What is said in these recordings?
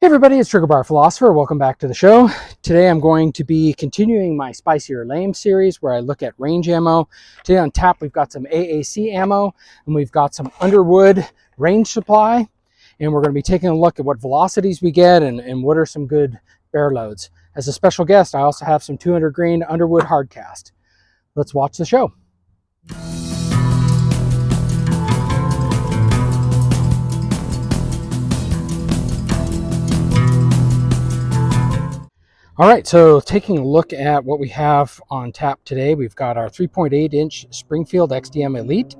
Hey everybody, it's Trigger Bar Philosopher. Welcome back to the show. Today I'm going to be continuing my Spicy or Lame series where I look at range ammo. Today on tap we've got some AAC ammo and we've got some Underwood range supply. And we're going to be taking a look at what velocities we get and what are some good bear loads. As a special guest, I also have some 200 grain Underwood Hard cast. Let's watch the show. All right, so taking a look at what we have on tap today, we've got our 3.8 inch Springfield XDM Elite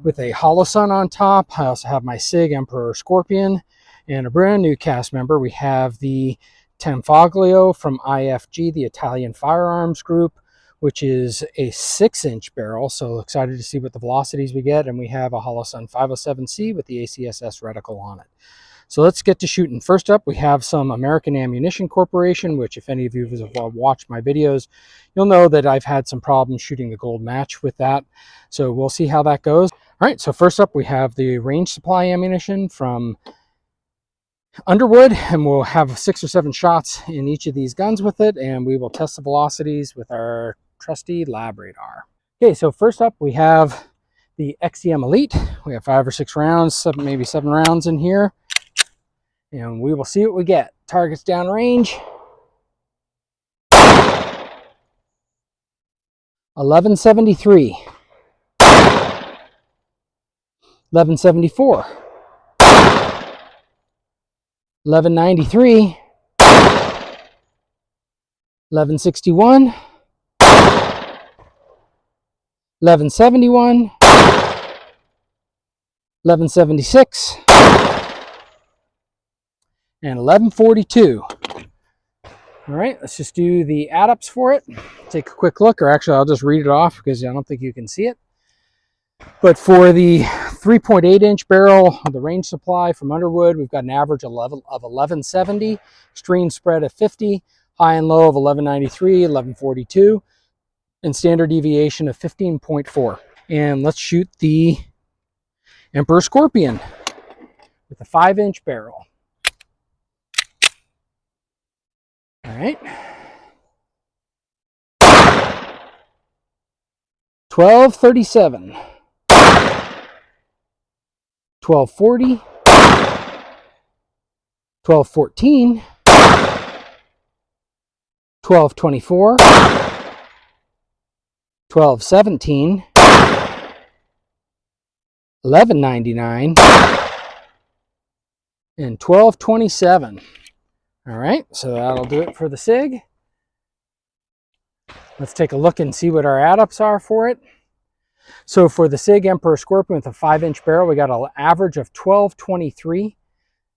with a hollow sun on top. I also have my SIG Emperor Scorpion and a brand new cast member. We have the Tanfoglio from IFG, the Italian Firearms Group, which is a 6-inch barrel. So excited to see what the velocities we get. And we have a hollow sun 507C with the ACSS reticle on it. So let's get to shooting. First up, we have some American Ammunition Corporation, which if any of you have watched my videos, you'll know that I've had some problems shooting the gold match with that. So we'll see how that goes. All right, so first up, we have the range supply ammunition from Underwood, and we'll have 6 or 7 shots in each of these guns with it, and we will test the velocities with our trusty lab radar. Okay, so first up, we have the XDM Elite. We have 5 or 6 rounds, maybe 7 rounds in here. And we will see what we get. Targets downrange. 1173. 1174. 1193. 1161. 1171. 1176. And 1142. All right, let's just do the add-ups for it. Take a quick look, or actually I'll just read it off because I don't think you can see it. But for the 3.8 inch barrel of the range supply from Underwood, we've got an average of 1170, extreme spread of 50, high and low of 1193, 1142, and standard deviation of 15.4. And let's shoot the Emperor Scorpion with a 5-inch barrel. All right. 1237. 1240. 1214. 1224. 1217. 1199. And 1227. All right, so that'll do it for the SIG. Let's take a look and see what our add-ups are for it. So for the SIG Emperor Scorpion with a 5-inch barrel, we got an average of 1223,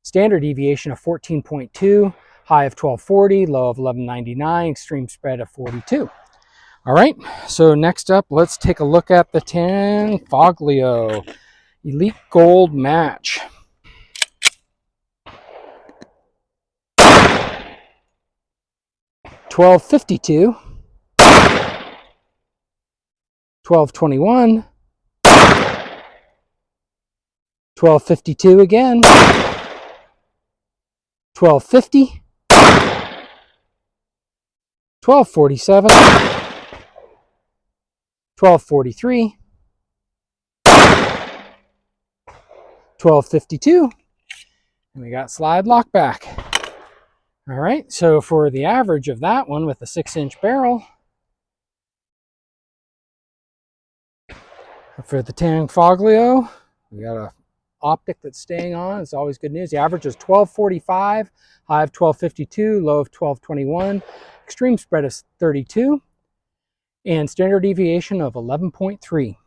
standard deviation of 14.2, high of 1240, low of 1199, extreme spread of 42. All right, so next up, let's take a look at the Tanfoglio Elite Gold Match. 1252, 1221, 1252 again, 1250, 1247, 1243, 1252, and we got slide lock back. All right, so for the average of that one with a 6-inch barrel, for the Tanfoglio, we got a optic that's staying on. It's always good news. The average is 1245, high of 1252, low of 1221, extreme spread is 32, and standard deviation of 11.3.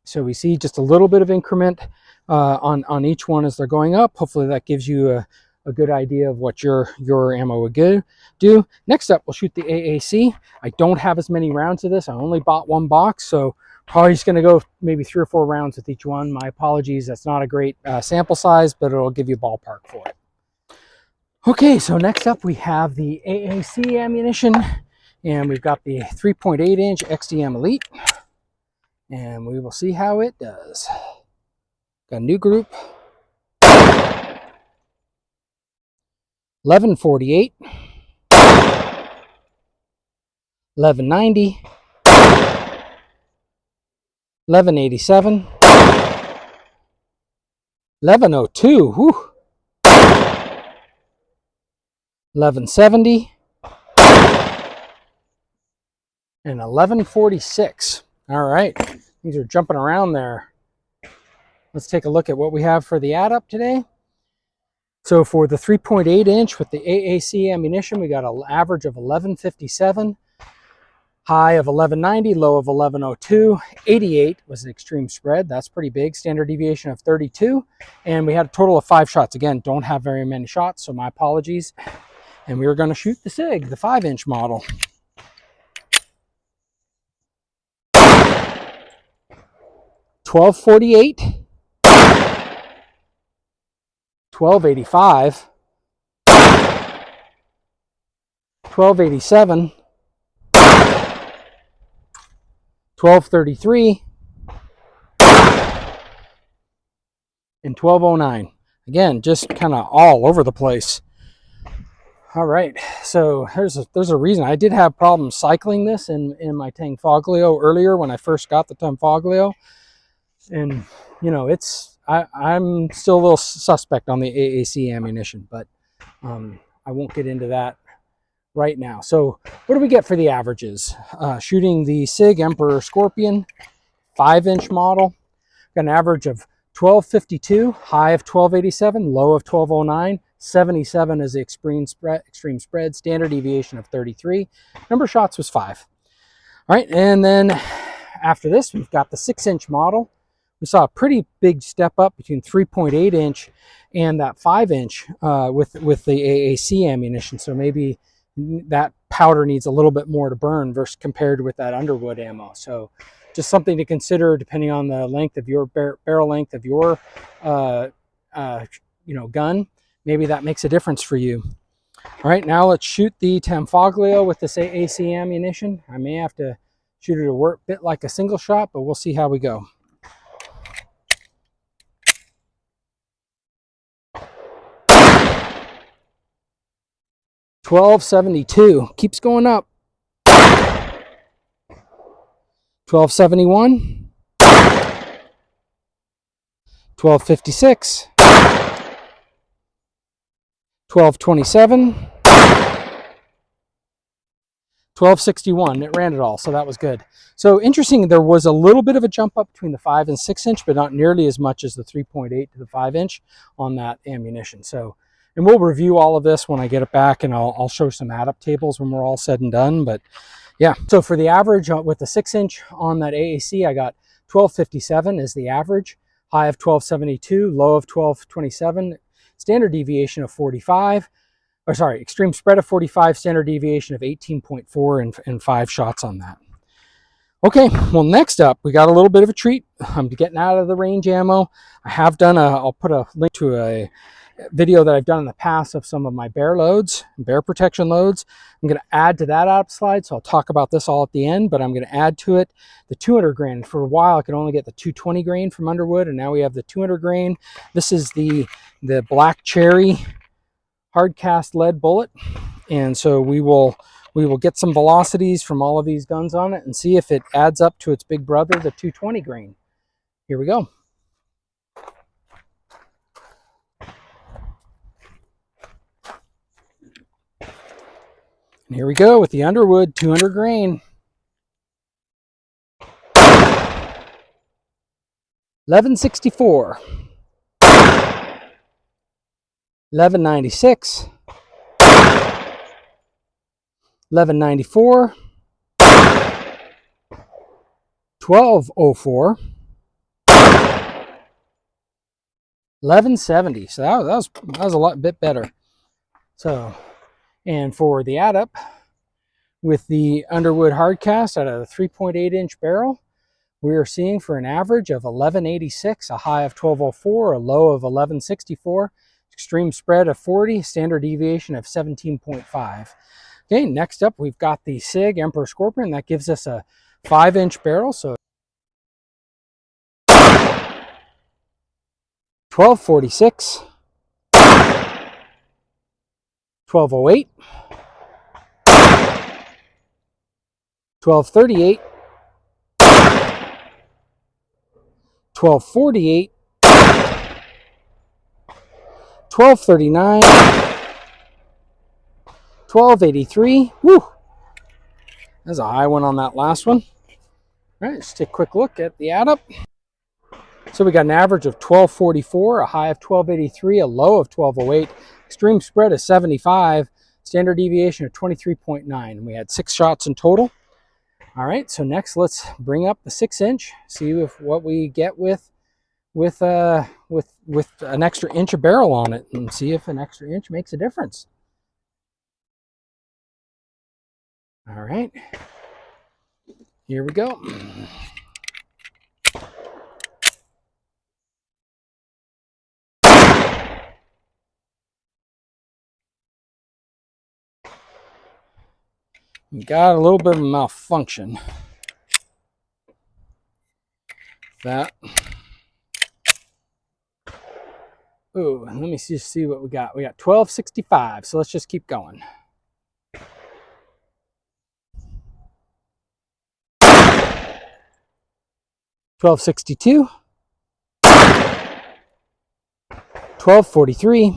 So we see just a little bit of increment on each one as they're going up. Hopefully that gives you a good idea of what your ammo would do. Next up, we'll shoot the AAC. I don't have as many rounds of this. I only bought 1 box, so probably just going to go maybe 3 or 4 rounds with each one. My apologies, that's not a great sample size, but it'll give you a ballpark for it. Okay, so next up we have the AAC ammunition, and we've got the 3.8 inch XDM Elite, and we will see how it does. Got a new group. 1148, 1190, 1187, 1102, whew, 1170, and 1146. All right, these are jumping around there. Let's take a look at what we have for the add up today. So for the 3.8 inch with the AAC ammunition, we got an average of 1157, high of 1190, low of 1102. 88 was an extreme spread. That's pretty big. Standard deviation of 32. And we had a total of 5 shots. Again, don't have very many shots, so my apologies. And we were going to shoot the SIG, the 5-inch model. 1248, 1285, 1287, 1233, and 1209. Again, just kind of all over the place. All right, so there's a reason. I did have problems cycling this in my Tanfoglio earlier when I first got the Tanfoglio. And, you know, I'm still a little suspect on the AAC ammunition, but I won't get into that right now. So what do we get for the averages? Shooting the SIG Emperor Scorpion 5-inch model, got an average of 1252, high of 1287, low of 1209. 77 is the extreme spread, standard deviation of 33. Number of shots was 5. All right, and then after this, we've got the 6-inch model. We saw a pretty big step up between 3.8 inch and that 5-inch with the AAC ammunition. So maybe that powder needs a little bit more to burn versus compared with that Underwood ammo. So just something to consider depending on the length of your barrel length of your gun. Maybe that makes a difference for you. All right, now let's shoot the Tanfoglio with this AAC ammunition. I may have to shoot it a bit like a single shot, but we'll see how we go. $12.72 keeps going up. $12.71, $12.56, $12.27, $12.61. It ran it all, so that was good. So interesting, there was a little bit of a jump up between the 5 and 6-inch, but not nearly as much as the 3.8 to the 5-inch on that ammunition. So, and we'll review all of this when I get it back, and I'll show some add-up tables when we're all said and done. But yeah, so for the average with the 6-inch on that AAC, I got 1257 is the average, high of 1272, low of 1227, standard deviation of 45, or sorry, extreme spread of 45, standard deviation of 18.4, and 5 shots on that. Okay, well, next up, we got a little bit of a treat. I'm getting out of the range ammo. I have done I'll put a link to a video that I've done in the past of some of my bear protection loads. I'm going to add to that app slide, so I'll talk about this all at the end, but I'm going to add to it the 200 grain. For a while, I could only get the 220 grain from Underwood, and now we have the 200 grain. This is the Black Cherry hard cast lead bullet, and so we will get some velocities from all of these guns on it and see if it adds up to its big brother, the 220 grain. Here we go. And here we go with the Underwood 200 grain. 1164, 1196, 1194, 1204, 1170. So that was a bit better. So, and for the add up with the Underwood Hardcast at a 3.8 inch barrel, we are seeing for an average of 1186, a high of 1204, a low of 1164, extreme spread of 40, standard deviation of 17.5. Okay, next up we've got the SIG Emperor Scorpion. That gives us a 5-inch barrel, so 1246, 1208, 1238, 1248, 1239, 1283. Woo! That's a high one on that last one. All right, let's take a quick look at the add up. So we got an average of 1244, a high of 1283, a low of 1208, extreme spread of 75, standard deviation of 23.9. And we had 6 shots in total. All right, so next let's bring up the 6-inch, see if what we get with an extra inch of barrel on it, and see if an extra inch makes a difference. All right, here we go. We got a little bit of a malfunction. That. Ooh, let me just see what we got. We got 1265, so let's just keep going. 1262, 1243,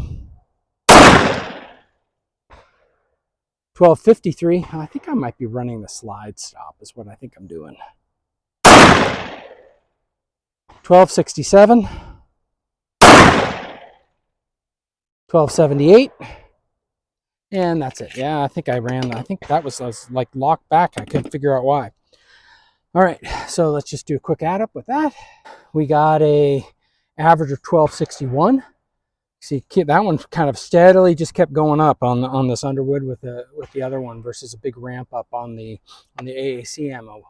1253. I think I might be running the slide stop is what I think I'm doing. 1267, 1278, and that's it. Yeah, I think I think that was like locked back. I couldn't figure out why. All right, so let's just do a quick add up with that. We got a average of 1261. See, that one kind of steadily just kept going up on this Underwood with the other one versus a big ramp up on the AAC ammo.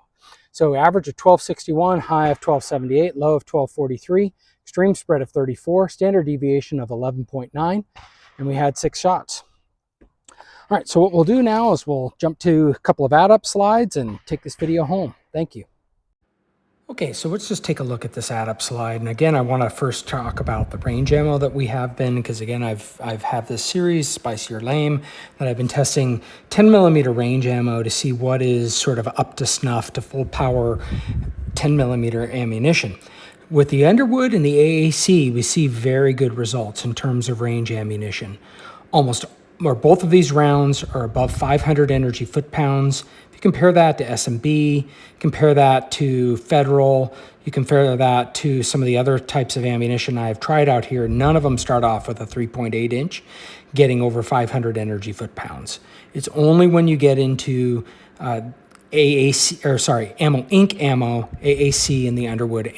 So average of 1261, high of 1278, low of 1243, extreme spread of 34, standard deviation of 11.9, and we had 6 shots. All right, so what we'll do now is we'll jump to a couple of add-up slides and take this video home. Thank you. Okay, so let's just take a look at this add-up slide. And again, I want to first talk about the range ammo that we have been, because again, I've had this series, Spicy or Lame, that I've been testing 10mm range ammo to see what is sort of up to snuff to full power 10mm ammunition. With the Underwood and the AAC, we see very good results in terms of range ammunition. Both of these rounds are above 500 energy foot-pounds. If you compare that to SMB, compare that to Federal, you compare that to some of the other types of ammunition I've tried out here, none of them start off with a 3.8 inch getting over 500 energy foot-pounds. It's only when you get into Ammo Inc. ammo, AAC, and the Underwood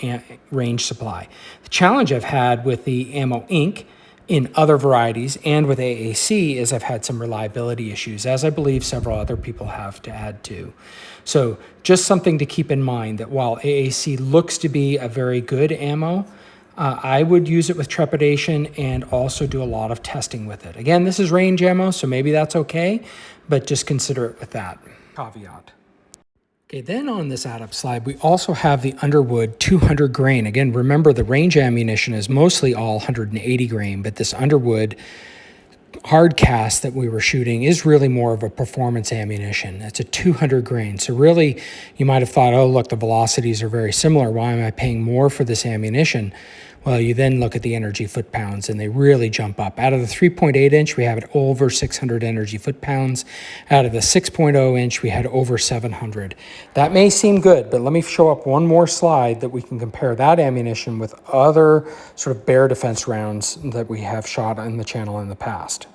range supply. The challenge I've had with the Ammo Inc. in other varieties and with AAC is I've had some reliability issues, as I believe several other people have to add to. So just something to keep in mind, that while AAC looks to be a very good ammo, I would use it with trepidation and also do a lot of testing with it. Again, this is range ammo, so maybe that's okay, but just consider it with that caveat. Okay, then on this add-up slide, we also have the Underwood 200 grain. Again, remember the range ammunition is mostly all 180 grain, but this Underwood hard cast that we were shooting is really more of a performance ammunition. It's a 200 grain. So really, you might have thought, oh, look, the velocities are very similar. Why am I paying more for this ammunition? Well, you then look at the energy foot-pounds, and they really jump up. Out of the 3.8 inch, we have it over 600 energy foot-pounds. Out of the 6.0 inch, we had over 700. That may seem good, but let me show up one more slide that we can compare that ammunition with other sort of bear defense rounds that we have shot on the channel in the past.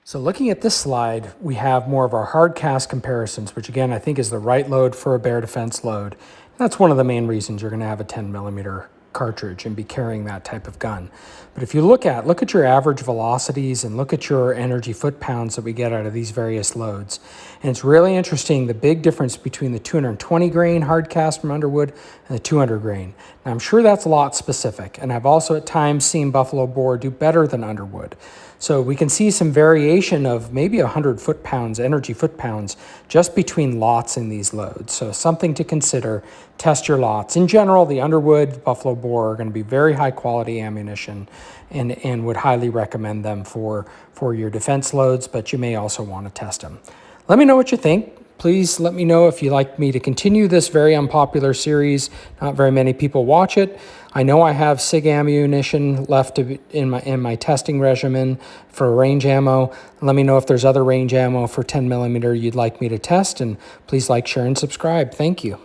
So looking at this slide, we have more of our hard cast comparisons, which again, I think is the right load for a bear defense load. And that's one of the main reasons you're going to have a 10mm cartridge and be carrying that type of gun. But if you look at your average velocities and look at your energy foot-pounds that we get out of these various loads. And it's really interesting, the big difference between the 220 grain hard cast from Underwood and the 200 grain. Now, I'm sure that's a lot specific, and I've also at times seen Buffalo Bore do better than Underwood. So we can see some variation of maybe 100 foot-pounds, energy foot-pounds, just between lots in these loads. So something to consider test your lots. In general, the Underwood, Buffalo Bore are going to be very high quality ammunition, and would highly recommend them for your defense loads, but you may also want to test them. Let me know what you think. Please let me know if you'd like me to continue this very unpopular series. Not very many people watch it. I know I have SIG ammunition left in my testing regimen for range ammo. Let me know if there's other range ammo for 10 millimeter you'd like me to test, and please like, share, and subscribe. Thank you.